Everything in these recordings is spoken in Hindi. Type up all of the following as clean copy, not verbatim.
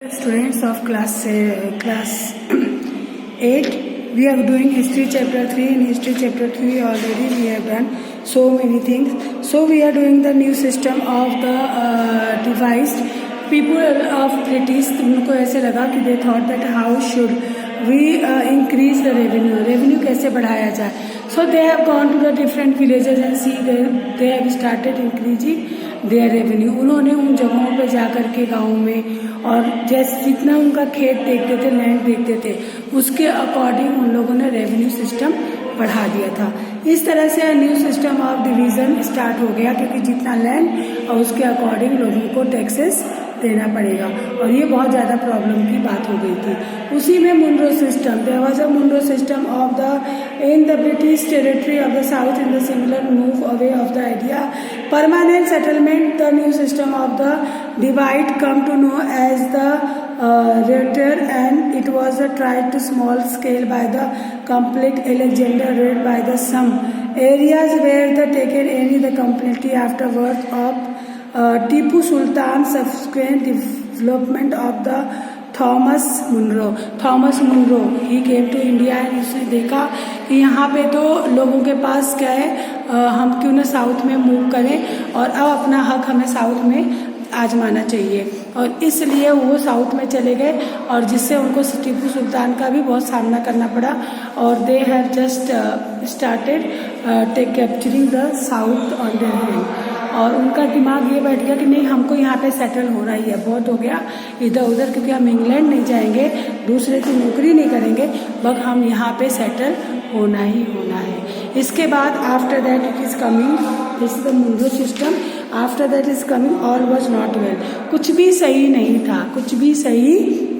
Students of class 8, we are doing history chapter 3. In history chapter 3 already we have done so many things. So we are doing the new system of the devised people of British. उनको ऐसे लगा कि they thought that how should we increase the revenue कैसे बढ़ाया जाए. So they have gone to the different villages and see they have started increasing their revenue. उन्होंने उन जगहों पे जाकर के गाँव में और जैसे जितना उनका खेत देखते थे, लैंड देखते थे, उसके अकॉर्डिंग उन लोगों ने रेवेन्यू सिस्टम बढ़ा दिया था. इस तरह से new system of division start हो गया, क्योंकि जितना लैंड और उसके अकॉर्डिंग लोगों को टैक्सेस देना पड़ेगा, और ये बहुत ज़्यादा प्रॉब्लम की बात हो गई थी. उसी में Munro system, there was a Munro system of the in the British territory of the south in the similar move away of the idea permanent settlement. The new system of the divide come to know as the Rhetor, and it was tried to small scale by the complete Alexander read by the some areas where the taken any the completely afterwards of Tipu Sultan subsequent development of the Thomas Munro ही केम टू इंडिया. एंड उसने देखा कि यहाँ पे तो लोगों के पास क्या है, हम क्यों ना साउथ में मूव करें और अब अपना हक हमें साउथ में आजमाना चाहिए, और इसलिए वो साउथ में चले गए, और जिससे उनको टीपू सुल्तान का भी बहुत सामना करना पड़ा. और they have just started capturing the south on their hand. और उनका दिमाग ये बैठ गया कि नहीं, हमको यहाँ पे सेटल होना ही है, बहुत हो गया इधर उधर, क्योंकि हम इंग्लैंड नहीं जाएंगे, दूसरे की नौकरी नहीं करेंगे, बस हम यहाँ पे सेटल होना ही होना है. इसके बाद after that it is coming this the Munro system. After that is coming all was not well. कुछ भी सही नहीं था, कुछ भी सही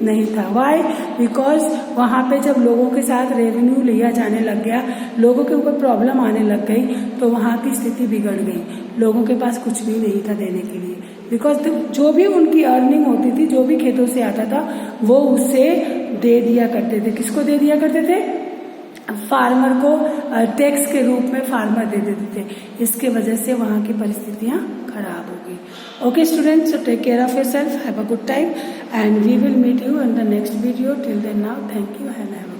नहीं था. वाई? बिकॉज वहाँ पे जब लोगों के साथ रेवेन्यू लिया जाने लग गया, लोगों के ऊपर प्रॉब्लम आने लग गई, तो वहाँ की स्थिति बिगड़ गई. लोगों के पास कुछ भी नहीं था देने के लिए, बिकॉज जो भी उनकी अर्निंग होती थी, जो भी खेतों से आता था, वो उससे दे दिया करते थे. किसको दे दिया करते थे? फार्मर को टैक्स के रूप में फार्मर दे देते थे. इसके वजह से वहाँ की परिस्थितियाँ खराब हो गई. Okay students, so take care of yourself, have a good time, and we will meet you in the next video. Till then, now thank you and have a